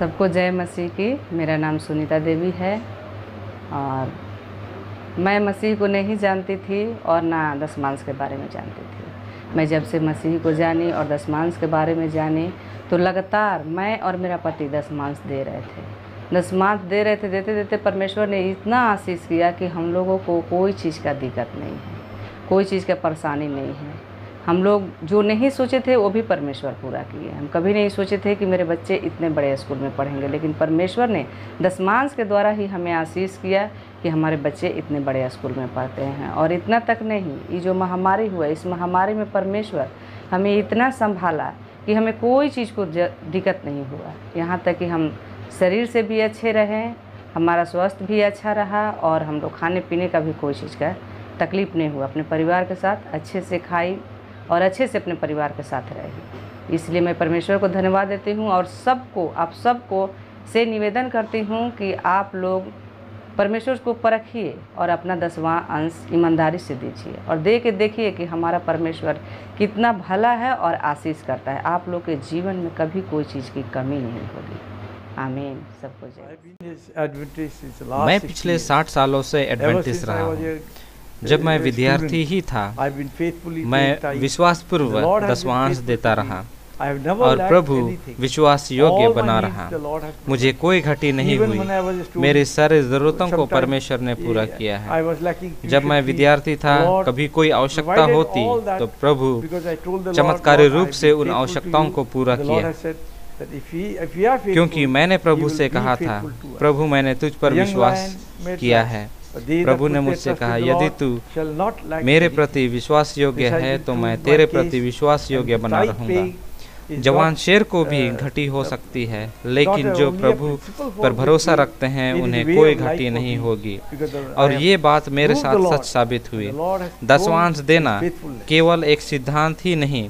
सबको जय मसीह की। मेरा नाम सुनीता देवी है और मैं मसीह को नहीं जानती थी और ना दशमांश के बारे में जानती थी। मैं जब से मसीह को जानी और दशमांश के बारे में जानी तो लगातार मैं और मेरा पति दशमांश दे रहे थे। दशमांश दे रहे थे, देते देते परमेश्वर ने इतना आशीष किया कि हम लोगों को कोई चीज़ का दिक्कत नहीं है, कोई चीज़ का परेशानी नहीं है। हम लोग जो नहीं सोचे थे वो भी परमेश्वर पूरा किए। हम कभी नहीं सोचे थे कि मेरे बच्चे इतने बड़े स्कूल में पढ़ेंगे, लेकिन परमेश्वर ने दशमांश के द्वारा ही हमें आशीष किया कि हमारे बच्चे इतने बड़े स्कूल में पढ़ते हैं। और इतना तक नहीं, ये जो महामारी हुआ, इस महामारी में परमेश्वर हमें इतना संभाला कि हमें कोई चीज़ को दिक्कत नहीं हुआ। यहाँ तक कि हम शरीर से भी अच्छे रहें, हमारा स्वास्थ्य भी अच्छा रहा और हम लोग खाने पीने का भी कोई चीज़ का तकलीफ़ नहीं हुआ। अपने परिवार के साथ अच्छे से खाई और अच्छे से अपने परिवार के साथ रही। इसलिए मैं परमेश्वर को धन्यवाद देती हूँ और सबको, आप सबको से निवेदन करती हूँ कि आप लोग परमेश्वर को परखिए और अपना 10वां अंश ईमानदारी से दीजिए और दे के देखिए कि हमारा परमेश्वर कितना भला है और आशीष करता है। आप लोग के जीवन में कभी कोई चीज़ की कमी नहीं होगी। आमीन। सबको जय। मैं पिछले 60 सालों से एडवेंटिस्ट रहा हूँ। जब मैं विद्यार्थी ही था मैं विश्वासपूर्वक दशमांश देता रहा और प्रभु विश्वास योग्य बना रहा। मुझे कोई घटी नहीं हुई। मेरी सारी ज़रूरतों को परमेश्वर ने पूरा किया है। जब मैं विद्यार्थी था, कभी कोई आवश्यकता होती तो प्रभु चमत्कारी रूप से उन आवश्यकताओं को पूरा किया, क्योंकि मैंने प्रभु से कहा था, प्रभु मैंने तुझ पर विश्वास किया है। प्रभु ने मुझसे कहा, यदि तू मेरे प्रति विश्वास योग्य है तो मैं तेरे प्रति विश्वास योग्य बना रहूंगा। जवान शेर को भी घटी हो सकती है, लेकिन जो प्रभु पर भरोसा रखते हैं उन्हें कोई घटी नहीं होगी। और ये बात मेरे साथ सच साबित हुई। दशमांश देना केवल एक सिद्धांत ही नहीं,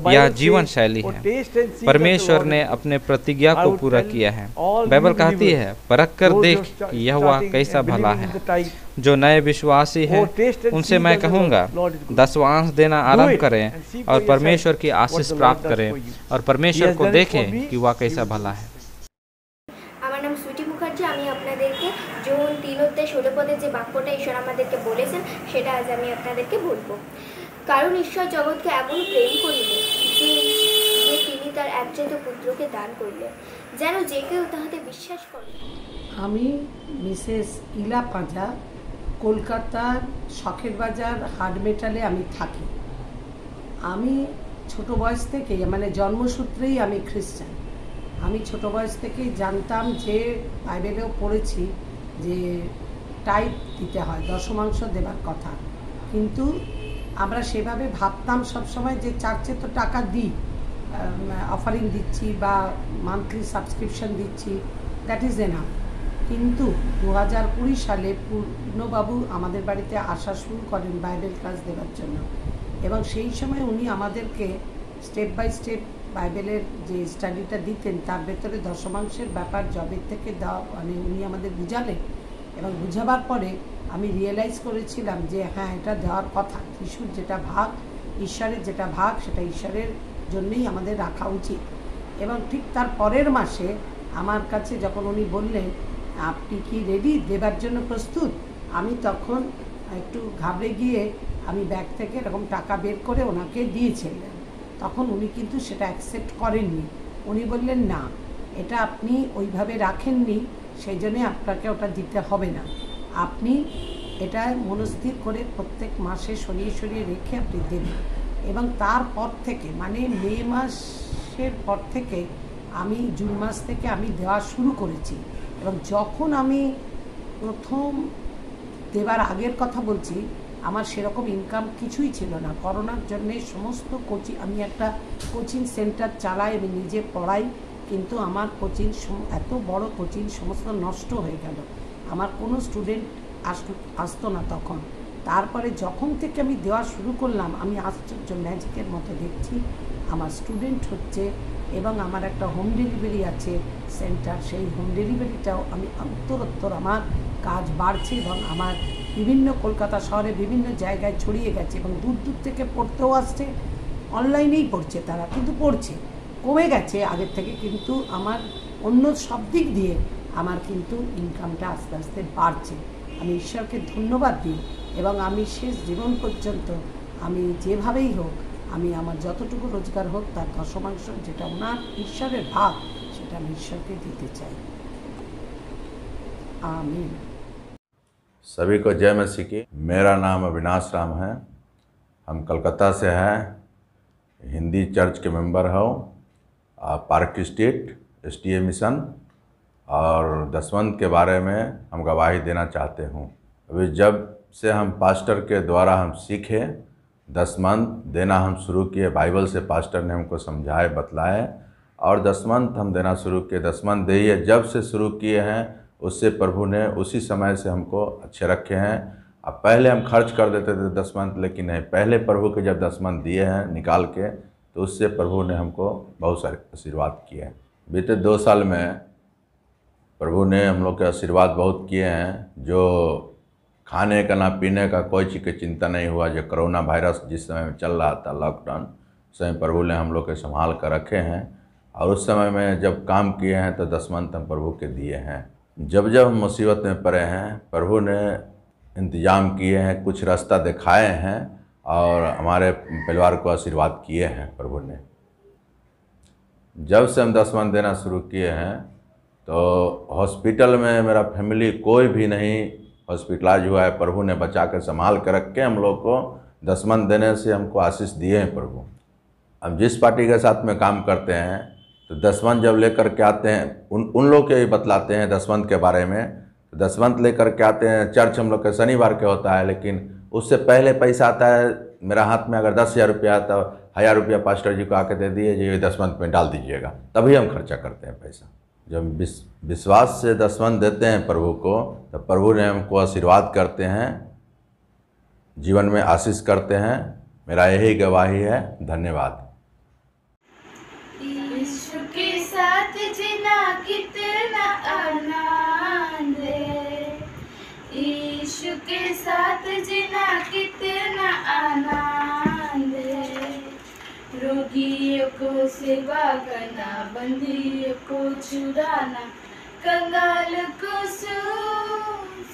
यह जीवन शैली है। परमेश्वर ने अपने प्रतिज्ञा को पूरा किया है। बाइबल कहती है, परख कर देख कि यहोवा कैसा भला है। जो नए विश्वासी हैं उनसे मैं कहूँगा, दशमांश देना आरंभ करें और परमेश्वर की आशीष प्राप्त करें और परमेश्वर को देखें कि वह कैसा भला है। আমার নাম সুইটি মুখার্জি। আমি আপনাদেরকে জোন 3:16 পদে যে বাক্যটা ঈশ্বর আমাদেরকে বলেছেন সেটা আজ আমি আপনাদেরকে বলবো। কারণ ঈশ্বর জগৎকে এমন প্রেম করিলেন যে তিনি তার একজাত পুত্রকে দান করিলেন, যেন যে কেউ তাহাতে বিশ্বাস করে। আমি মিসেস ইলা পাঁজা, কলকাতার শখের বাজার হার্ড মেটালে আমি থাকি। আমি ছোট বয়স থেকেই, মানে জন্মসূত্রেই আমি খ্রিস্টান। আমি ছোট বয়স থেকেই জানতাম যে, বাইবেলেও পড়েছি যে টাইপ দিতে হয়, দশমাংশ দেবার কথা, কিন্তু আমরা সেভাবে ভাবতাম সবসময় যে চার্চে তো টাকা দিই, অফারিং দিচ্ছি বা মান্থলি সাবস্ক্রিপশন দিচ্ছি, দ্যাট ইজ এনাফ। কিন্তু 2020 সালে পূর্ণবাবু আমাদের বাড়িতে আসা শুরু করেন বাইবেল ক্লাস দেওয়ার জন্য, এবং সেই সময় উনি আমাদেরকে স্টেপ বাই স্টেপ বাইবেলের যে স্টাডিটা দিতেন তার ভেতরে দশমাংশের ব্যাপার জবের থেকে দেওয়া, মানে উনি আমাদের বুঝালেন। এবং বুঝাবার পরে আমি রিয়েলাইজ করেছিলাম যে হ্যাঁ, এটা দেওয়ার কথা। যিশুর যেটা ভাগ, ঈশ্বরের যেটা ভাগ, সেটা ঈশ্বরের জন্যই আমাদের রাখা উচিত। এবং ঠিক তার পরের মাসে আমার কাছে যখন উনি বললেন, আপনি কি রেডি দেবার জন্য প্রস্তুত, আমি তখন একটু ঘাবড়ে গিয়ে আমি ব্যাগ থেকে এরকম টাকা বের করে ওনাকে দিয়েছিলেন। তখন উনি কিন্তু সেটা অ্যাকসেপ্ট করেননি। উনি বললেন, না, এটা আপনি ওইভাবে রাখেননি, সেই জন্যে আপনাকে ওটা দিতে হবে না। আপনি এটা মনস্থির করে প্রত্যেক মাসে সরিয়ে সরিয়ে রেখে আপনি দেবেন। এবং তারপর থেকে, মানে মে মাসের পর থেকে আমি জুন মাস থেকে আমি দেওয়া শুরু করেছি। এবং যখন আমি প্রথম দেবার আগের কথা বলছি, আমার সেরকম ইনকাম কিছুই ছিল না। করোনার জন্যে সমস্ত কোচিং, আমি একটা কোচিং সেন্টার চালাই, আমি নিজে পড়াই, কিন্তু আমার কোচিং, এত বড় কোচিং, সমস্ত নষ্ট হয়ে গেল। আমার কোনো স্টুডেন্ট আসতো না তখন। তারপরে যখন থেকে আমি দেওয়া শুরু করলাম, আমি আশ্চর্য ম্যাজিকের মতো দেখছি আমার স্টুডেন্ট হচ্ছে। এবং আমার একটা হোম ডেলিভারি আছে সেন্টার, সেই হোম ডেলিভারিটাও আমি উত্তরোত্তর আমার কাজ বাড়ছে এবং আমার বিভিন্ন কলকাতা শহরে বিভিন্ন জায়গায় ছড়িয়ে গেছে এবং দূর দূর থেকে পড়তেও আসছে, অনলাইনেই পড়ছে তারা, কিন্তু পড়ছে, কমে গেছে আগের থেকে, কিন্তু আমার অন্য সব দিক দিয়ে আমার কিন্তু ইনকামটা আস্তে আস্তে বাড়ছে। আমি ঈশ্বরকে ধন্যবাদ দিই এবং আমি শেষ জীবন পর্যন্ত আমি যেভাবেই হোক আমি আমার যতটুকু রোজগার হোক তার দশমাংশ যেটা ওনার ঈশ্বরের ভাগ সেটা আমি ঈশ্বরকে দিতে চাই। आमीन। सभी को जय मसीह की। मेरा नाम अविनाश राम है। हम कलकत्ता से हैं, हिंदी चर्च के मेंबर हो, पार्क स्ट्रीट STA मिशन, और दसवंत के बारे में हम गवाही देना चाहते हूँ। अभी जब से हम पास्टर के द्वारा हम सीखे दसवंत देना हम शुरू किए, बाइबल से पास्टर ने हमको समझाए बतलाए और दसवंत हम देना शुरू किए। दसवंत दिए जब से शुरू किए हैं उससे प्रभु ने उसी समय से हमको अच्छे रखे हैं। अब पहले हम खर्च कर देते थे दसवंत, लेकिन नहीं, पहले प्रभु के जब दसवंत दिए हैं निकाल के तो उससे प्रभु ने हमको बहुत सारे आशीर्वाद किए हैं। बीते 2 साल में प्रभु ने हम लोग के आशीर्वाद बहुत किए हैं। जो खाने का ना पीने का कोई चीज़ की चिंता नहीं हुआ। जो कोरोना वायरस जिस समय में चल रहा था लॉकडाउन, उस समय प्रभु ने हम लोग के संभाल कर रखे हैं और उस समय में जब काम किए हैं तो दसवंत हम प्रभु के दिए हैं। जब जब हम मुसीबत में पड़े हैं प्रभु ने इंतज़ाम किए हैं, कुछ रास्ता दिखाए हैं और हमारे परिवार को आशीर्वाद किए हैं प्रभु ने। जब से हम दसवंत देना शुरू किए हैं तो हॉस्पिटल में मेरा फैमिली कोई भी नहीं हॉस्पिटलाइज हुआ है। प्रभु ने बचा कर संभाल कर रख के हम लोग को दसवंत देने से हमको आशीष दिए हैं प्रभु। अब जिस पार्टी के साथ में काम करते हैं तो दसवंत जब लेकर के आते हैं उन लोग के भी बतलाते हैं दसवंत के बारे में। तो दसवंत लेकर के आते हैं, चर्च हम लोग के शनिवार के होता है, लेकिन उससे पहले पैसा आता है मेरा हाथ में। अगर 10,000 रुपया आता है, 1,000 रुपया पास्टर जी को आके दे दिए, ये दसवंत में डाल दीजिएगा, तभी हम खर्चा करते हैं पैसा। जब विश्वास से दसवंत देते हैं प्रभु को तो प्रभु ने हमको आशीर्वाद करते हैं, जीवन में आशीष करते हैं। मेरा यही गवाही है। धन्यवाद। यीशु के साथ जीना कितना आनंद है, यीशु के साथ जीना कितना आनंद है। रोगियों को सेवा करना, बंदियों को छुड़ाना, कंगाल को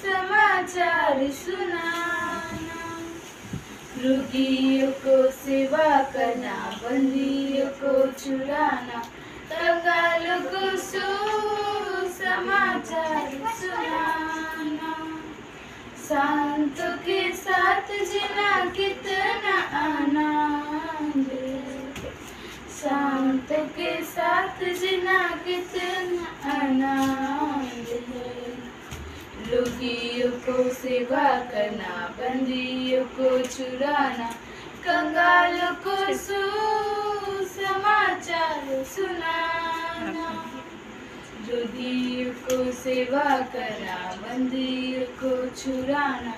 समाचार सुनाना। रोगियों को सेवा करना, बंदियों को छुड़ाना, कंगाल को समाचार सुनाना। शांतों के साथ जीना कितना आनंद है, शांतों के साथ जीना कितना आनंद है। रोगियों को सेवा करना, बंदियों को छुड़ाना, कंगालों को समाचार सुनाना। रोगियों को सेवा करना, बंदियों को छुड़ाना,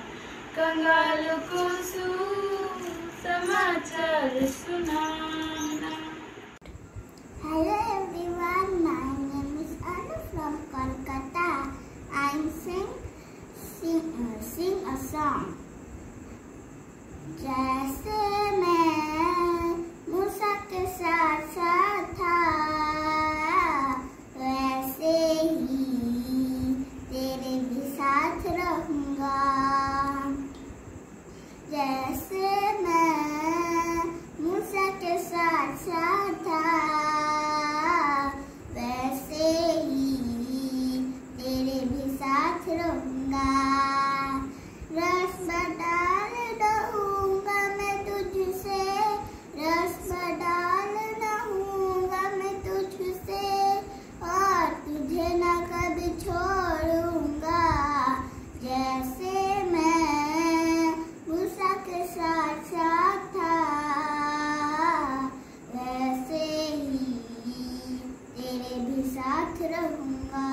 कंगालों को समाचार सुनाना। Hello everyone, my name is Anu from Kolkata. I sing a song. जैसे मैं मूसा के साथ साथ था, वैसे ही तेरे भी साथ रहूँगा। जैसे मैं मूसा के साथ साथ था, वैसे ही तेरे भी साथ रहूँगा। रस डाल दूँगा मैं तुझसे, रस डाल दूँगा मैं तुझसे, और तुझे न कभी छोड़ूंगा। जैसे मैं मूसा के साथ साथ था, वैसे ही तेरे भी साथ रहूँगा।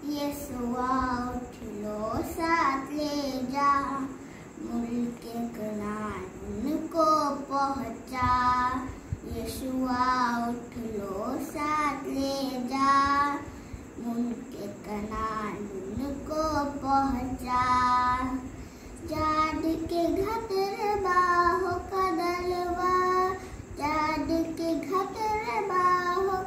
यीशुआ उठ लो साथ ले जा, मुल्क कनान को पहुँचा। यीशुआ उठ लो साथ ले जा, मुल्क कनान को पहुँचा। जाद के घटर बाहों का दलवा, जाद के घटर बाहों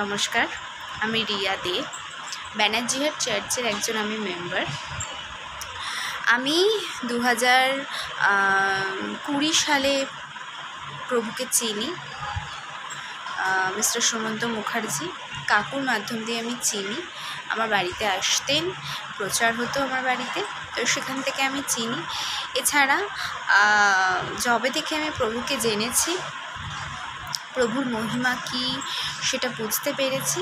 নমস্কার, আমি রিয়া দে, ব্যানার্জিহাট চার্চের একজন আমি মেম্বার। আমি 2020 সালে প্রভুকে চিনি। মিস্টার সুমন্ত মুখার্জি কাকুর মাধ্যম দিয়ে আমি চিনি। আমার বাড়িতে আসতেন, প্রচার হতো আমার বাড়িতে, তো সেখান থেকে আমি চিনি। এছাড়া যবে থেকে আমি প্রভুকে জেনেছি, প্রভুর মহিমা কী সেটা বুঝতে পেরেছি।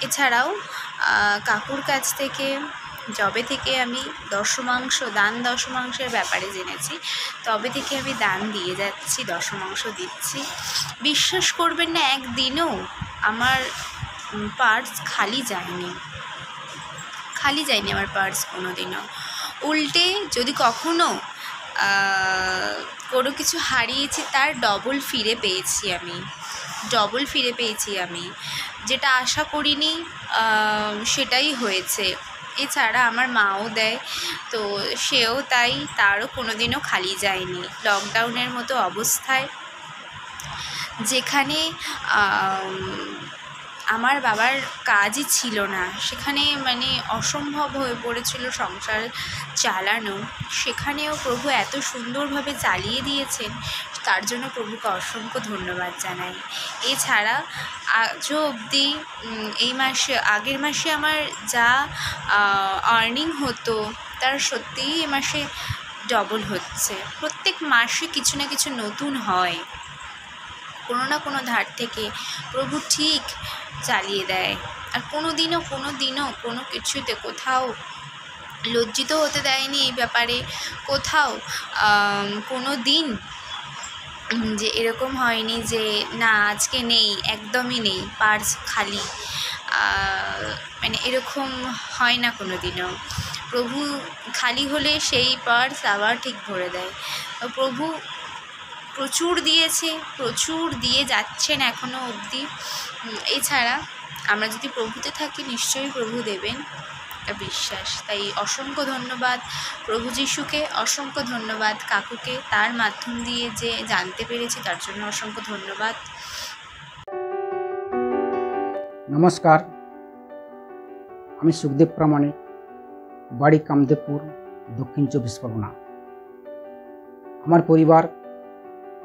এছাড়াও কাকুর কাছ থেকে যবে থেকে আমি দশমাংশের ব্যাপারে জেনেছি, তবে থেকে আমি দান দিয়ে যাচ্ছি, দশমাংশ দিচ্ছি। বিশ্বাস করবেন না, একদিনও আমার পার্স খালি যায়নি আমার পার্স কোনো দিনও। উল্টে যদি কখনো কোনো কিছু হারিয়েছি, তার ডবল ফিরে পেয়েছি আমি, যেটা আশা করিনি সেটাই হয়েছে। এছাড়া আমার মাও দেয়, তো সেও তাই, তারও কোনো দিনও খালি যায়নি। লকডাউনের মতো অবস্থায় যেখানে আমার বাবার কাজই ছিল না, সেখানে মানে অসম্ভব হয়ে পড়েছিল সংসার চালানো, সেখানেও প্রভু এত সুন্দরভাবে চালিয়ে দিয়েছেন, তার জন্য প্রভুকে অসংখ্য ধন্যবাদ জানাই। এছাড়া আজও অবধি আগের মাসে আমার যা আর্নিং হতো, তার সত্যিই এ মাসে ডবল হচ্ছে। প্রত্যেক মাসে কিছু না কিছু নতুন হয়, কোনো না কোনো ধার থেকে প্রভু ঠিক চালিয়ে দেয়। আর কোনো দিনও কোনো কিছুতে কোথাও লজ্জিত হতে দেয়নি এই ব্যাপারে। কোথাও কোনো দিন যে এরকম হয়নি যে না আজকে নেই, একদমই নেই, পার্স খালি, মানে এরকম হয় না কোনো দিনও। প্রভু খালি হলে সেই পার্স আবার ঠিক ভরে দেয়। প্রভু প্রচুর দিয়েছে, প্রচুর দিয়ে যাচ্ছেন এখনও অবধি। এছাড়া আমরা যদি প্রভুতে থাকি, নিশ্চয়ই প্রভু দেবেন, এটা বিশ্বাস। তাই অসংখ্য ধন্যবাদ প্রভু যিশুকে, অসংখ্য ধন্যবাদ কাকুকে, তার মাধ্যম দিয়ে যে জানতে পেরেছি তার জন্য অসংখ্য ধন্যবাদ। নমস্কার, আমি সুখদেব প্রামাণিক, বাড়ি কামদেবপুর, দক্ষিণ 24 পরগনা। আমার পরিবার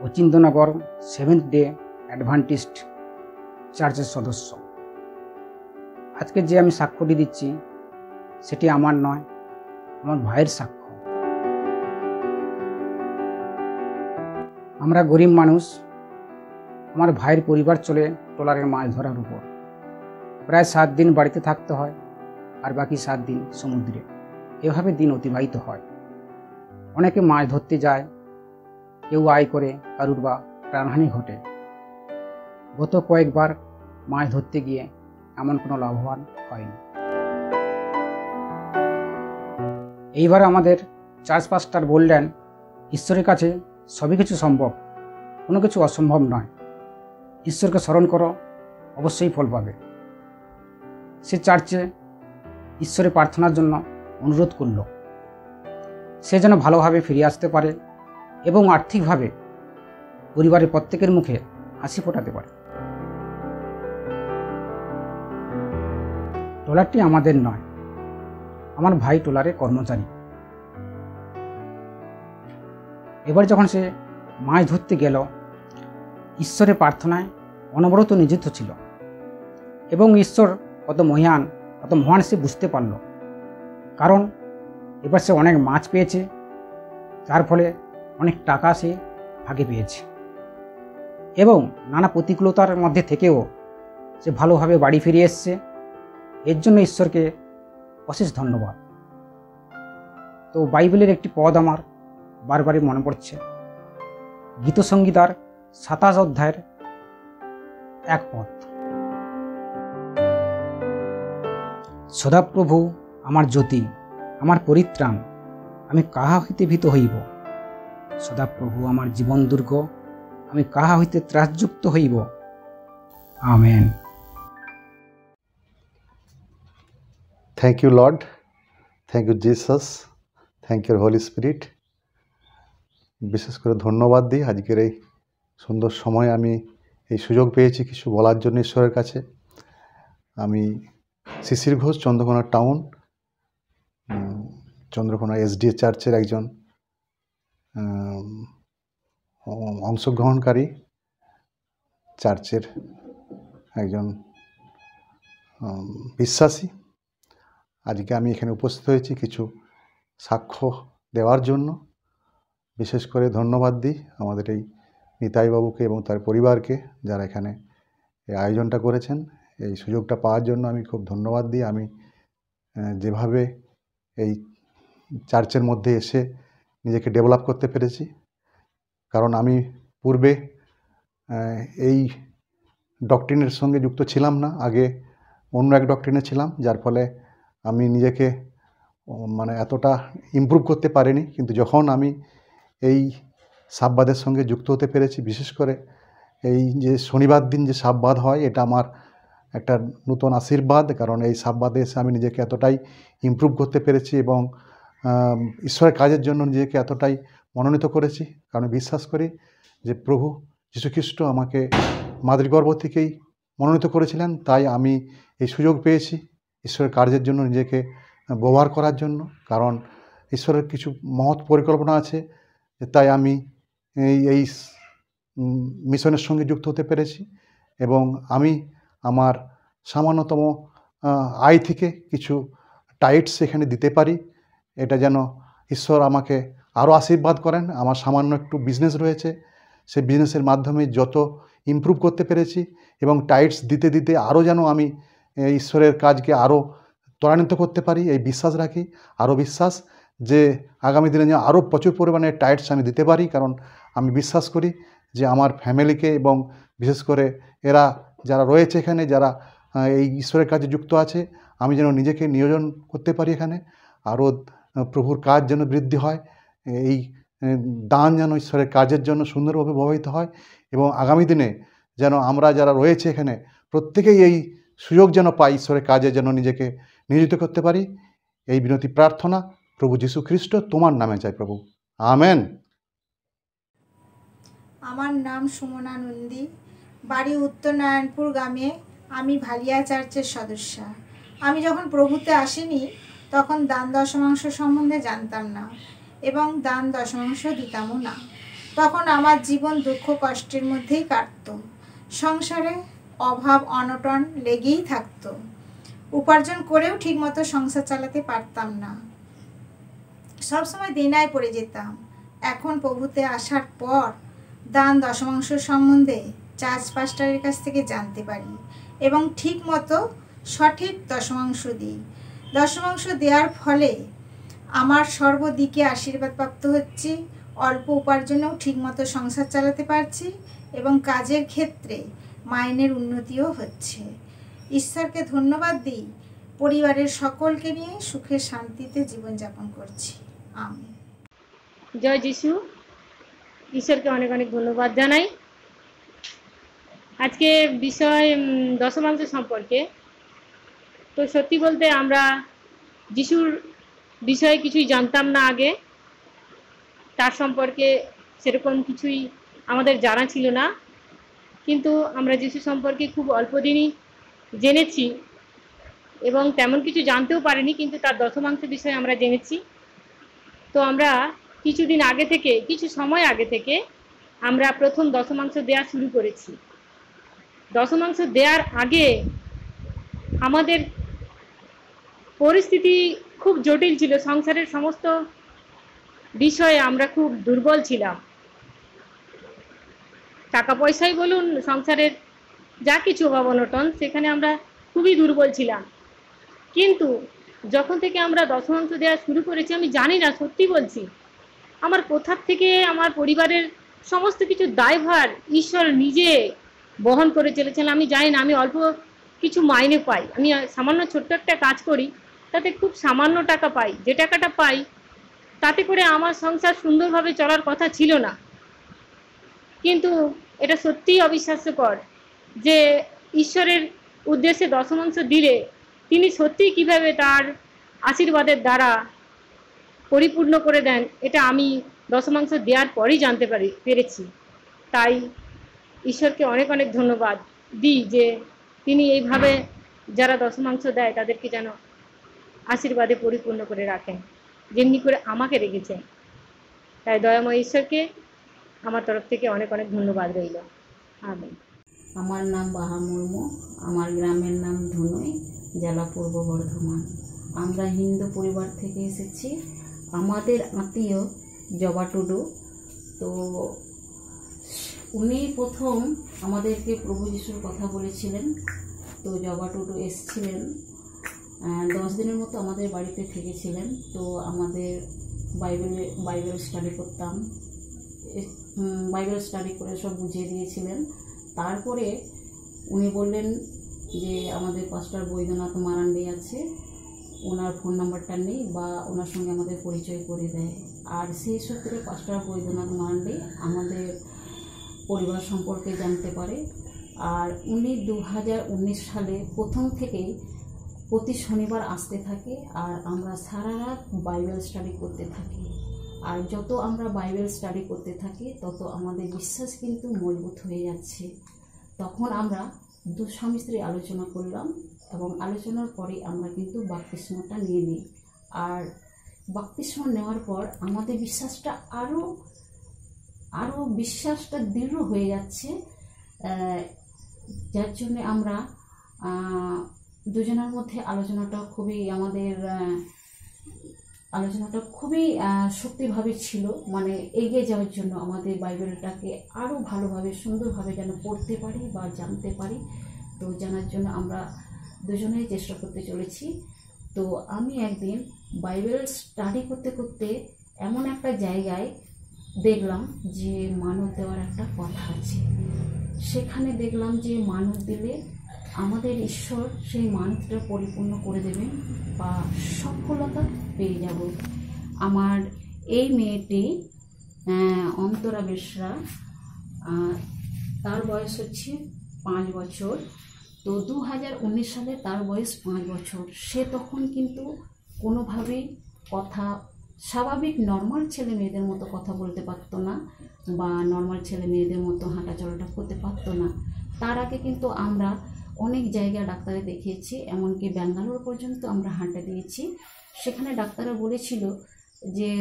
অচিন্তনগর সেভেন্থ ডে অ্যাডভেন্টিস্ট চার্চের সদস্য। আজকে যে আমি সাক্ষ্যটি দিচ্ছি সেটি আমার নয়, আমার ভাইয়ের সাক্ষ্য। আমরা গরিব মানুষ, আমার ভাইয়ের পরিবার চলে ট্রলারের মাছ ধরার উপর। প্রায় 7 দিন বাড়িতে থাকতে হয়, আর বাকি 7 দিন সমুদ্রে। এভাবে দিন অতিবাহিত হয়। অনেকে মাছ ধরতে যায়, কেউ আয় করে, কারুর বা প্রাণহানি ঘটে। গত কয়েকবার মাছ ধরতে গিয়ে এমন কোনো লাভবান হয়নি। এইবার আমাদের চার্চ পাস্টার বললেন, ঈশ্বরের কাছে সবই কিছু সম্ভব, কোনো কিছু অসম্ভব নয়। ঈশ্বরকে স্মরণ করো, অবশ্যই ফল পাবে। সে চার্চে ঈশ্বরের প্রার্থনার জন্য অনুরোধ করল, সে যেন ভালোভাবে ফিরে আসতে পারে এবং আর্থিকভাবে পরিবারের প্রত্যেকের মুখে হাসি ফোটাতে পারে। ট্রলারটি আমাদের নয়, আমার ভাই ট্রলারের কর্মচারী। এবার যখন সে মাছ ধরতে গেল, ঈশ্বরের প্রার্থনায় অনবরত নিযুক্ত ছিল এবং ঈশ্বর কত মহান সে বুঝতে পারল। কারণ এবার সে অনেক মাছ পেয়েছে, যার ফলে অনেক টাকা সে ভাগে পেয়েছে এবং নানা প্রতিকূলতার মধ্যে থেকেও সে ভালোভাবে বাড়ি ফিরে এসছে। এর জন্য ঈশ্বরকে অশেষ ধন্যবাদ। তো বাইবেলের একটি পদ আমার বারবারই মনে পড়ছে, গীতসংগীতার 27 অধ্যায়ের 1 পদ। সদাপ্রভু আমার জ্যোতি, আমার পরিত্রাণ, আমি কাহা হইতে ভীত হইব। সদাপ্রভু আমার জীবন দুর্গ, আমি কাহা হইতে ত্রাসযুক্ত হইব। আমেন। Thank you Lord, thank you Jesus, thank you Holy Spirit. বিশেষ করে ধন্যবাদ দিই আজকের এই সুন্দর সময় আমি এই সুযোগ পেয়েছি কিছু বলার জন্য ঈশ্বরের কাছে। আমি শিশির ঘোষ, চন্দ্রকোনা টাউন, চন্দ্রকোনা এসডিএ চার্চের একজন অংশগ্রহণকারী, চার্চের একজন বিশ্বাসী। আজকে আমি এখানে উপস্থিত হয়েছি কিছু সাক্ষ্য দেওয়ার জন্য। বিশেষ করে ধন্যবাদ দিই আমাদের এই নিতাইবাবুকে এবং তার পরিবারকে, যারা এখানে এই আয়োজনটা করেছেন। এই সুযোগটা পাওয়ার জন্য আমি খুব ধন্যবাদ দিই। আমি যেভাবে এই চার্চের মধ্যে এসে নিজেকে ডেভেলপ করতে পেরেছি, কারণ আমি পূর্বে এই ডক্ট্রিনের সঙ্গে যুক্ত ছিলাম না, আগে অন্য এক ডক্ট্রিনে ছিলাম, যার ফলে আমি নিজেকে মানে এতটা ইমপ্রুভ করতে পারিনি। কিন্তু যখন আমি এই সাববাদের সঙ্গে যুক্ত হতে পেরেছি, বিশেষ করে এই যে শনিবার দিন যে সাববাদ হয়, এটা আমার একটা নতুন আশীর্বাদ। কারণ এই সাববাদে এসে আমি নিজেকে এতটাই ইমপ্রুভ করতে পেরেছি এবং ঈশ্বরের কাজের জন্য নিজেকে এতটাই মনোনীত করেছি। কারণ বিশ্বাস করি যে প্রভু যীশুখ্রিস্ট আমাকে মাতৃগর্ভ থেকেই মনোনীত করেছিলেন, তাই আমি এই সুযোগ পেয়েছি ঈশ্বরের কার্যের জন্য নিজেকে ব্যবহার করার জন্য। কারণ ঈশ্বরের কিছু মহৎ পরিকল্পনা আছে, তাই আমি এই মিশনের সঙ্গে যুক্ত হতে পেরেছি। এবং আমি আমার সামান্যতম আয় থেকে কিছু টাইটস এখানে দিতে পারি, এটা যেন ঈশ্বর আমাকে আরও আশীর্বাদ করেন। আমার সামান্য একটু বিজনেস রয়েছে, সেই বিজনেসের মাধ্যমে যত ইমপ্রুভ করতে পেরেছি এবং টাইটস দিতে দিতে আরও যেন আমি ঈশ্বরের কাজকে আরও ত্বরান্বিত করতে পারি, এই বিশ্বাস রাখি। আরও বিশ্বাস যে আগামী দিনে যেন আরও প্রচুর পরিমাণে টাইটস আমি দিতে পারি, কারণ আমি বিশ্বাস করি যে আমার ফ্যামিলিকে এবং বিশেষ করে এরা যারা রয়েছে এখানে, যারা এই ঈশ্বরের কাজে যুক্ত আছে, আমি যেন নিজেকে নিয়োজন করতে পারি এখানে। আরও প্রভুর কাজ যেন বৃদ্ধি হয়, এই দান যেন ঈশ্বরের কাজের জন্য সুন্দরভাবে ব্যবহৃত হয় এবং আগামী দিনে যেন আমরা যারা রয়েছে এখানে প্রত্যেকেই এই সুযোগ যেন পাই, ঈশ্বরের কাজে যেন নিজেকে নিয়োজিত করতে পারি। এই বিনতি প্রার্থনা প্রভু যীশু খ্রিস্ট তোমার নামে চাই প্রভু, আমেন। আমার নাম সুমনা নন্দী, বাড়ি উত্তর নারায়ণপুর গ্রামে। আমি ভালিয়া চার্চের সদস্যা। আমি যখন প্রভুতে আসিনি তখন দান দশমাংশ সম্বন্ধে জানতাম না এবং দান দশমাংশ দিতামও না। তখন আমার জীবন দুঃখ কষ্টের মধ্যেই কাটত। সংসারে অভাব অনটন লেগেই থাকতো। উপার্জন করেও ঠিকমতো সংসার চালাতে পারতাম না, সবসময় দেনায় পড়ে যেতাম। এখন প্রভুতে আসার পর দান দশমাংশ সম্বন্ধে চার্চ পাস্টারের কাছ থেকে জানতে পারি এবং ঠিকমতো সঠিক দশমাংশ দিই। দশমাংশ দেওয়ার ফলে আমার সর্বদিকে আশীর্বাদ প্রাপ্ত হচ্ছে, অল্প উপার্জনেও ঠিকমতো সংসার চালাতে পারছি এবং কাজের ক্ষেত্রে মাইনের উন্নতিও হচ্ছে। ঈশ্বরকে ধন্যবাদ দিই, পরিবারের সকলকে নিয়ে সুখে শান্তিতে জীবনযাপন করছি। আমিন। জয় যিশু। ঈশ্বরকে অনেক অনেক ধন্যবাদ জানাই। আজকে বিষয় দশমাংশ সম্পর্কে। তো সত্যি বলতে আমরা যিশুর বিষয়ে কিছুই জানতাম না আগে, তার সম্পর্কে সেরকম কিছুই আমাদের জানা ছিল না, কিন্তু আমরা যিশু সম্পর্কে খুব অল্প দিনই জেনেছি এবং তেমন কিছু জানতেও পারিনি, কিন্তু তার দশমাংশ বিষয়ে আমরা জেনেছি। তো আমরা কিছুদিন আগে থেকে, কিছু সময় আগে থেকে আমরা প্রথম দশমাংশ দেওয়া শুরু করেছি। দশমাংশ দেওয়ার আগে আমাদের পরিস্থিতি খুব জটিল ছিল, সংসারের সমস্ত বিষয়ে আমরা খুব দুর্বল ছিলাম। টাকা পয়সাই বলুন, সংসারের যা কিছু অভাব অনটন, সেখানে আমরা খুবই দুর্বল ছিলাম। কিন্তু যখন থেকে আমরা দশমাংশ দেওয়া শুরু করেছি, আমি জানি না, সত্যি বলছি, আমার কোথা থেকে আমার পরিবারের সমস্ত কিছু দায়ভার ঈশ্বর নিজে বহন করে চলেছেন। আমি জানি না, আমি অল্প কিছু মাইনে পাই, আমি সামান্য ছোট্ট একটা কাজ করি, তাতে খুব সামান্য টাকা পাই। যে টাকাটা পাই তাতে করে আমার সংসার সুন্দরভাবে চলার কথা ছিল না। কিন্তু এটা সত্যিই অবিশ্বাস্যকর যে ঈশ্বরের উদ্দেশ্যে দশমাংশ দিলে তিনি সত্যিই কিভাবে তার আশীর্বাদের দ্বারা পরিপূর্ণ করে দেন, এটা আমি দশমাংশ দেওয়ার পরই জানতে পেরেছি। তাই ঈশ্বরকে অনেক অনেক ধন্যবাদ দিই যে তিনি এইভাবে যারা দশমাংশ দেয় তাদেরকে যেন আশীর্বাদে পরিপূর্ণ করে রাখেন, যেমনি করে আমাকে রেখেছেন। তাই দয়াময় ঈশ্বরকে আমার তরফ থেকে অনেক অনেক ধন্যবাদ রইল। আমিন। আমার নাম বাহা মুর্মু, আমার গ্রামের নাম ধনুই, জেলা পূর্ব বর্ধমান। আমরা হিন্দু পরিবার থেকে এসেছি। আমাদের আত্মীয় জবা টুডু, তো উনি প্রথম আমাদেরকে প্রভু যিশুর কথা বলেছিলেন। তো জবা টুডু এসেছিলেন, 10 দিনের মতো আমাদের বাড়িতে থেকেছিলেন। তো আমাদের বাইবেল স্টাডি করতাম, বাইবেল স্টাডি করে সব বুঝিয়ে দিয়েছিলেন। তারপরে উনি বললেন যে আমাদের পাস্টার বৈদ্যনাথ মারান্ডি আছে, ওনার ফোন নাম্বারটা নেই বা ওনার সঙ্গে আমাদের পরিচয় করে দেয়। আর সেই সূত্রে পাস্টার বৈদ্যনাথ মারান্ডি আমাদের পরিবার সম্পর্কে জানতে পারে। আর উনি 2019 সালে প্রথম থেকেই প্রতি শনিবার আসতে থাকে, আর আমরা সারা রাত বাইবেল স্টাডি করতে থাকি। আর যত আমরা বাইবেল স্টাডি করতে থাকি তত আমাদের বিশ্বাস কিন্তু মজবুত হয়ে যাচ্ছে। তখন আমরা স্বামী স্ত্রী আলোচনা করলাম এবং আলোচনার পরে আমরা কিন্তু বাপ্তিস্মটা নিয়ে নিই। আর বাপ্তিস্ম নেওয়ার পর আমাদের বিশ্বাসটা আরও বিশ্বাসটা দৃঢ় হয়ে যাচ্ছে, যার জন্য আমরা দুজনের মধ্যে আলোচনাটা খুবই শক্তিভাবে ছিল, মানে এগিয়ে যাওয়ার জন্য আমাদের বাইবেলটাকে আরও ভালোভাবে সুন্দরভাবে যেন পড়তে পারি বা জানতে পারি। তো জানার জন্য আমরা দুজনেই চেষ্টা করতে চলেছি। তো আমি একদিন বাইবেল স্টাডি করতে করতে এমন একটা জায়গায় দেখলাম যে মানত দেওয়ার একটা কথা আছে। সেখানে দেখলাম যে মানত দিলে আমাদের ঈশ্বর সেই মানতটা পরিপূর্ণ করে দেবেন বা সফলতা পেয়ে যাব। আমার এই মেয়েটি অন্তরা বেশরা, তার বয়স হচ্ছে 5 বছর। তো 2019 সালে তার বয়স 5 বছর। সে তখন কিন্তু কোনোভাবেই কথা স্বাভাবিক নর্মাল ছেলে মেয়েদের মতো কথা বলতে পারতো না বা নর্মাল ছেলে মেয়েদের মতো হাঁটা চলাটা করতে পারতো না। তার আগে কিন্তু আমরা অনেক জায়গায় ডাক্তারে দেখিয়েছি, এমনকি ব্যাঙ্গালোর পর্যন্ত আমরা হাঁটা দিয়েছি। সেখানে ডাক্তাররা বলেছিল যে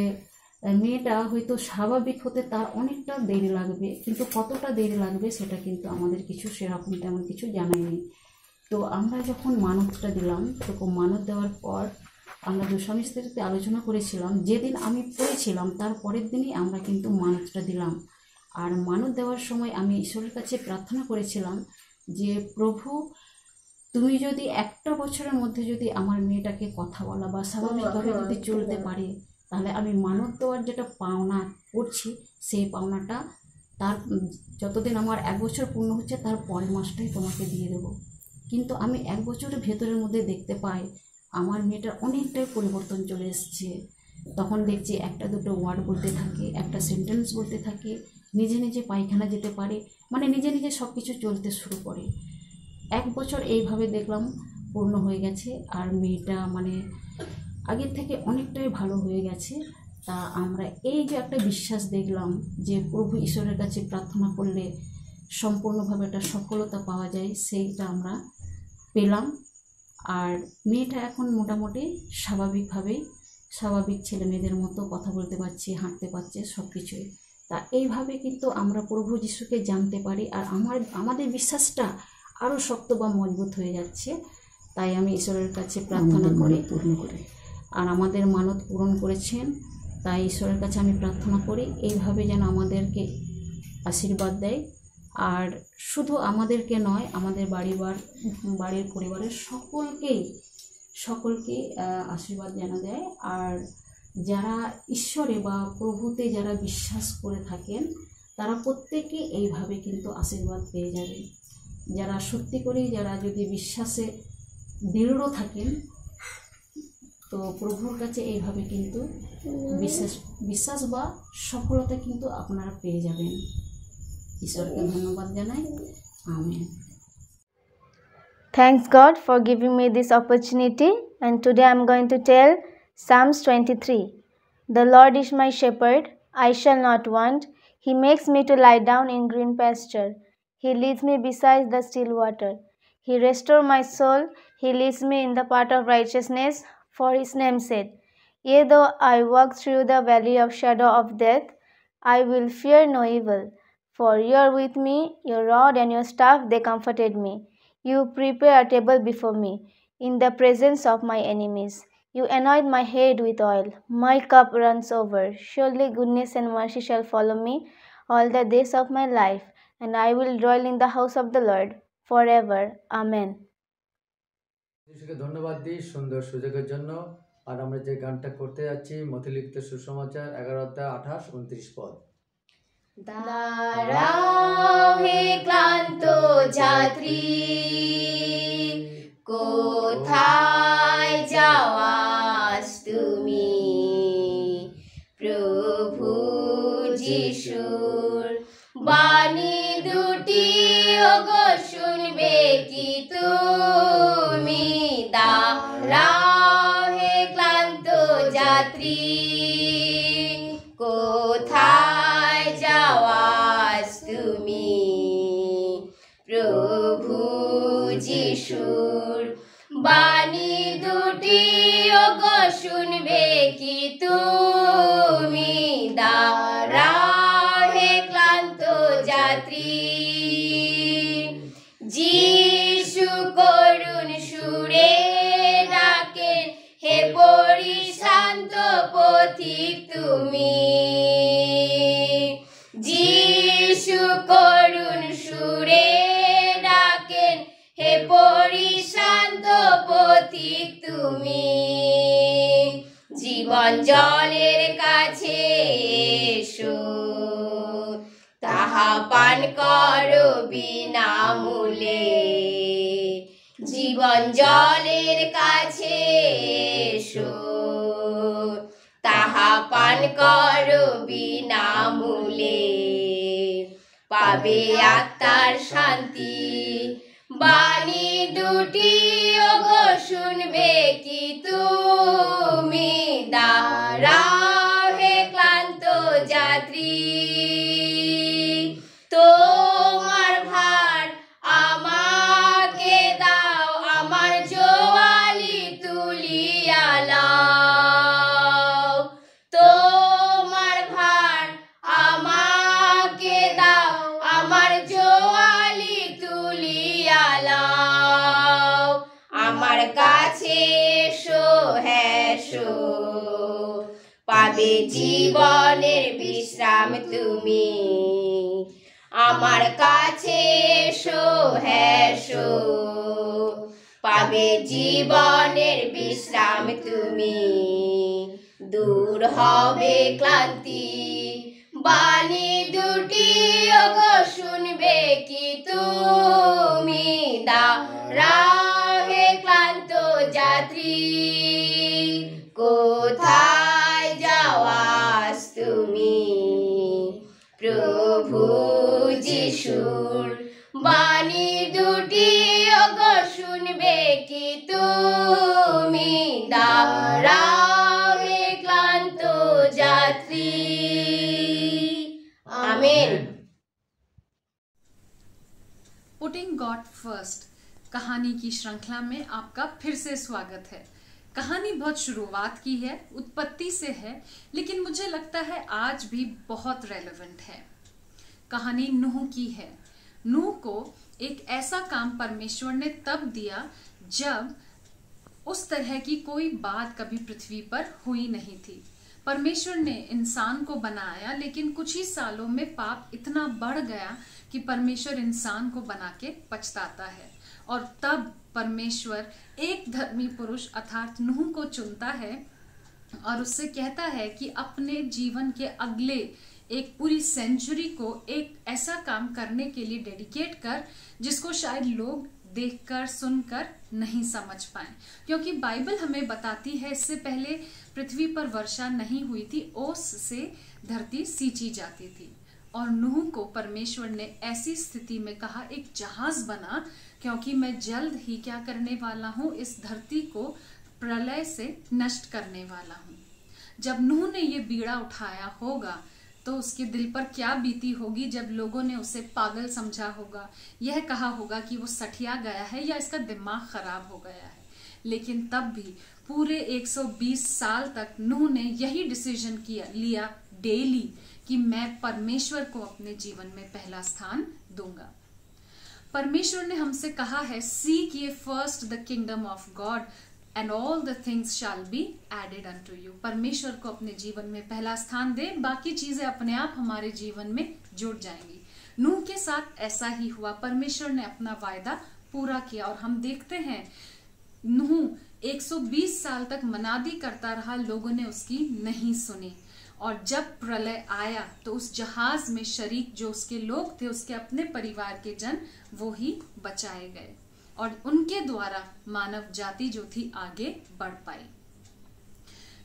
মেয়েটা হয়তো স্বাভাবিক হতে তার অনেকটা দেরি লাগবে, কিন্তু কতটা দেরি লাগবে সেটা কিন্তু আমাদের কিছু সেরকম তেমন কিছু জানায়নি। তো আমরা যখন মানতটা দিলাম, তখন মানত দেওয়ার পর আমরা স্বামী স্ত্রীতে আলোচনা করেছিলাম। যেদিন আমি পড়েছিলাম তার পরের দিনই আমরা কিন্তু মানতটা দিলাম। আর মানত দেওয়ার সময় আমি ঈশ্বরের কাছে প্রার্থনা করেছিলাম যে প্রভু, তুমি যদি একটা বছরের মধ্যে যদি আমার মেয়েটাকে কথা বলা বা স্বাভাবিকভাবে যদি চলতে পারে, তাহলে আমি মানত দেওয়ার যেটা পাওনা করছি সেই পাওনাটা তার যতদিন আমার 1 বছর পূর্ণ হচ্ছে তার পরের মাসটাই তোমাকে দিয়ে দেবো। কিন্তু আমি 1 বছরের ভেতরের মধ্যে দেখতে পাই আমার মেয়েটার অনেকটাই পরিবর্তন চলে এসছে। তখন দেখছি একটা দুটো ওয়ার্ড বলতে থাকে, একটা সেন্টেন্স বলতে থাকে, নিজে নিজে পায়খানা যেতে পারে, মানে নিজে নিজে সব কিছু চলতে শুরু করে। 1 বছর এইভাবে দেখলাম পূর্ণ হয়ে গেছে, আর মেয়েটা মানে আগের থেকে অনেকটাই ভালো হয়ে গেছে। তা আমরা এই যে একটা বিশ্বাস দেখলাম যে প্রভু ঈশ্বরের কাছে প্রার্থনা করলে সম্পূর্ণভাবে একটা সফলতা পাওয়া যায়, সেইটা আমরা পেলাম। আর মেয়েটা এখন মোটামুটি স্বাভাবিক ছেলে মেয়েদের মতো কথা বলতে পারছে, হাঁটতে পারছে, সব কিছুই। তা এইভাবে কিন্তু আমরা প্রভু যিশুকে জানতে পারি, আর আমাদের বিশ্বাসটা আরও শক্ত বা মজবুত হয়ে যাচ্ছে। তাই আমি ঈশ্বরের কাছে প্রার্থনা করি, আর আমাদের মানত পূরণ করেছেন। তাই ঈশ্বরের কাছে আমি প্রার্থনা করি এইভাবে যেন আমাদেরকে আশীর্বাদ দেয়, আর শুধু আমাদেরকে নয়, আমাদের বাড়ির পরিবারের সকলকেই আশীর্বাদ যেন দেয়। আর যারা ঈশ্বরে বা প্রভুতে যারা বিশ্বাস করে থাকেন তারা প্রত্যেকে এইভাবে কিন্তু আশীর্বাদ পেয়ে যাবে। যারা সত্যি করেই যারা যদি বিশ্বাসে দৃঢ় থাকেন, তো প্রভুর কাছে এইভাবে কিন্তু বিশ্বাস বা সফলতা কিন্তু আপনারা পেয়ে যাবেন। ঈশ্বরকে ধন্যবাদ জানাই। Amen. Thanks God for giving me this opportunity, and today I'm going to tell Psalms 23. The Lord is my shepherd, I shall not want. He makes me to lie down in green pasture. He leads me beside the still water. He restores my soul. He leads me in the path of righteousness for his name's sake. Yea, though I walk through the valley of shadow of death, I will fear no evil, for you are with me, your rod and your staff, they comforted me. You prepare a table before me in the presence of my enemies. You anoint my head with oil, my cup runs over. Surely goodness and mercy shall follow me all the days of my life, and I will dwell in the house of the Lord forever. Amen. যিশুকে ধন্যবাদ দিই সুন্দর সুযোগের জন্য। আর আমরা যে গানটা করতে যাচ্ছি মথিলিখিত সুসমাচার 11 অধ্যায় 28, 29 পদ। দাঁড়াও হে ক্লান্ত যাত্রী, কোথায় যাওয়াস তুমি? প্রভু যিশুর বাণী দুটি ওগো শুনবে কি তুমি? দাঁড়াও হে ক্লান্ত যাত্রী, কোথায় যাওয়াস তুমি? প্রভু যিশুর বাণী দুটি ওগো শুনবে কি তুমি? দাঁড়াও হে ক্লান্ত যাত্রী, যিশু করুণ সুরে ডাকেন, হে পরিশ্রান্ত পথিক তুমি। যিশু করুণ সুরে ডাকেন, হে পরিশ্রান্ত পথিক তুমি। জীবন জলের কাছে এসো, তাহা পান করো বিনামূল্যে। জীবন জলের কাছে এসো, তাহা পান করো বিনামূল্যে। পাবে আত্মার শান্তি, বাণী দুটি ওগো শুনবে কি তুমি? দাঁড়াও হে ক্লান্ত যাত্রী, তোমার ভার আমাকে দাও, আমার জোয়ালি তুলিয়া লাও। তোমার ভার আমাকে দাও, আমার জোয়ালি তুলিয়া লাও। আমার কাছে এসো, হ্যাঁ এসো, পাবে জীবনের বিশ্রাম তুমি। আমার কাছে এসো, হ্যাঁ এসো, পাবে জীবনের বিশ্রাম তুমি। দূর হবে ক্লান্তি, বাণী দুটি ওগো শুনবে কি তুমি? দাঁড়াও হে ক্লান্ত যাত্রী, কোথায় যাওয়াস তুমি? প্রভু যিশুর বাণী দুটি ওগো শুনবে কি তুমি? দাঁড়াও হে ক্লান্ত যাত্রী। आमीन। पुटिंग गॉड फर्स्ट कहानी की श्रृंखला में आपका फिर से स्वागत है। कहानी बहुत शुरुआत की है, उत्पत्ति से है, लेकिन मुझे लगता है आज भी बहुत रेलेवेंट है। कहानी नूह की है। नूह को एक ऐसा काम परमेश्वर ने तब दिया जब उस तरह की कोई बात कभी पृथ्वी पर हुई नहीं थी। परमेश्वर ने इंसान को बनाया, लेकिन कुछ ही सालों में पाप इतना बढ़ गया कि परमेश्वर इंसान को बना के पछताता है। और तब परमेश्वर एक धर्मी पुरुष अर्थात नूह को चुनता है और उससे कहता है कि अपने जीवन के अगले एक पूरी सेंचुरी को एक ऐसा काम करने के लिए डेडिकेट कर जिसको शायद लोग देखकर सुनकर नहीं समझ पाए, क्योंकि बाइबल हमें बताती है इससे पहले पृथ्वी पर वर्षा नहीं हुई थी, ओस से धरती सींची जाती थी। और नूह को परमेश्वर ने ऐसी स्थिति में कहा एक जहाज बना, क्योंकि मैं जल्द ही क्या करने वाला हूं, इस धरती को प्रलय से नष्ट करने वाला हूं। जब नूह ने ये बीड़ा उठाया होगा तो उसके दिल पर क्या बीती होगी जब लोगों ने उसे पागल समझा होगा, यह कहा होगा कि वो सठिया गया है या इसका दिमाग खराब हो गया है। लेकिन तब भी पूरे 120 साल तक नूह ने यही डिसीजन लिया डेली कि मैं परमेश्वर को अपने जीवन में पहला स्थान दूंगा। परमेश्वर ने हमसे कहा है, seek ye first the kingdom of God and all the things shall be added unto you. परमेश्वर को अपने जीवन में पहला स्थान दे, बाकी चीजें अपने आप हमारे जीवन में जुड़ जाएंगी। नूह के साथ ऐसा ही हुआ। परमेश्वर ने अपना वायदा पूरा किया और हम देखते हैं नूह 120 साल तक मनादी करता रहा, लोगों ने उसकी नहीं सुनी। और जब प्रलय आया तो उस जहाज में शरीक जो उसके लोग थे, उसके अपने परिवार के जन, वो ही बचाए गए और उनके द्वारा मानव जाति जो थी आगे बढ़ पाई।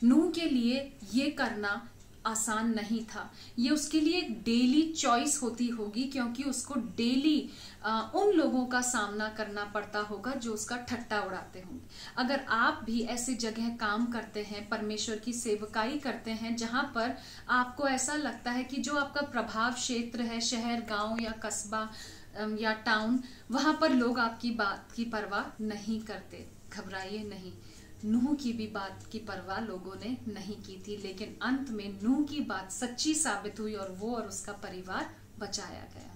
नूह के लिए ये करना आसान नहीं था। ये उसके लिए एक डेली चॉइस होती होगी, क्योंकि उसको डेली उन लोगों का सामना करना पड़ता होगा जो उसका ठट्टा उड़ाते होंगे। अगर आप भी ऐसी जगह काम करते हैं, परमेश्वर की सेवकाई करते हैं, जहां पर आपको ऐसा लगता है कि जो आपका प्रभाव क्षेत्र है, शहर, गांव या कस्बा या टाउन, वहां पर लोग आपकी बात की परवाह नहीं करते, घबराइए नहीं। नूह की भी बात की परवाह लोगों ने नहीं की थी, लेकिन अंत में नूह की बात सच्ची साबित हुई और वो और उसका परिवार बचाया गया।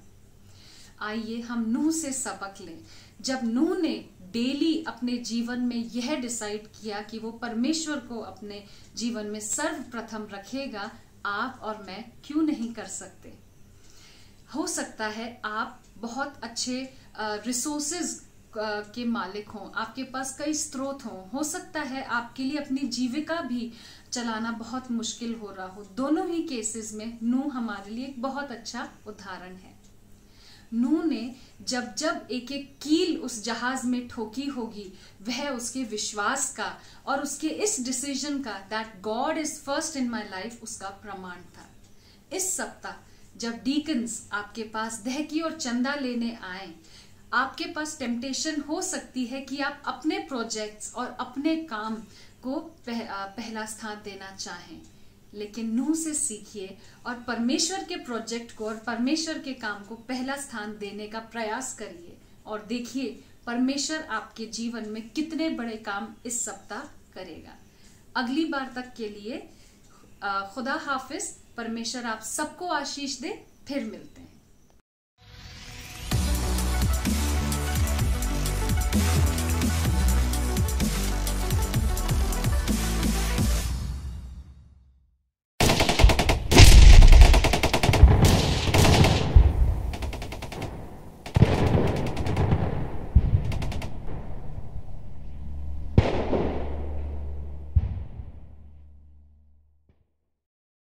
आइए हम नूह से सबक लें। जब नूह ने डेली अपने जीवन में यह डिसाइड किया कि वो परमेश्वर को अपने जीवन में सर्वप्रथम रखेगा, आप और मैं क्यों नहीं कर सकते? हो सकता है आप बहुत अच्छे रिसोर्सेज के मालिक हों, आपके पास कई स्रोत हों, हो सकता है आपके लिए अपनी जीविका भी चलाना बहुत मुश्किल हो रहा हो। दोनों ही केसेस में नूह हमारे लिए एक बहुत अच्छा उदाहरण है। नूह ने जब जब एक एक कील उस जहाज में ठोकी होगी, वह उसके विश्वास का और उसके इस डिसीजन का that God is first in my life, उसका प्रमाण था। इस सप्ताह जब डीकन्स आपके पास दहकी और चंदा लेने आए, आपके पास टेम्पटेशन हो सकती है कि आप अपने प्रोजेक्ट्स और अपने काम को पहला स्थान देना चाहें, लेकिन नूह से सीखिए और परमेश्वर के प्रोजेक्ट को और परमेश्वर के काम को पहला स्थान देने का प्रयास करिए और देखिए परमेश्वर आपके जीवन में कितने बड़े काम इस सप्ताह करेगा। अगली बार तक के लिए खुदा हाफिज। परमेश्वर आप सबको आशीष दे। फिर मिलते हैं।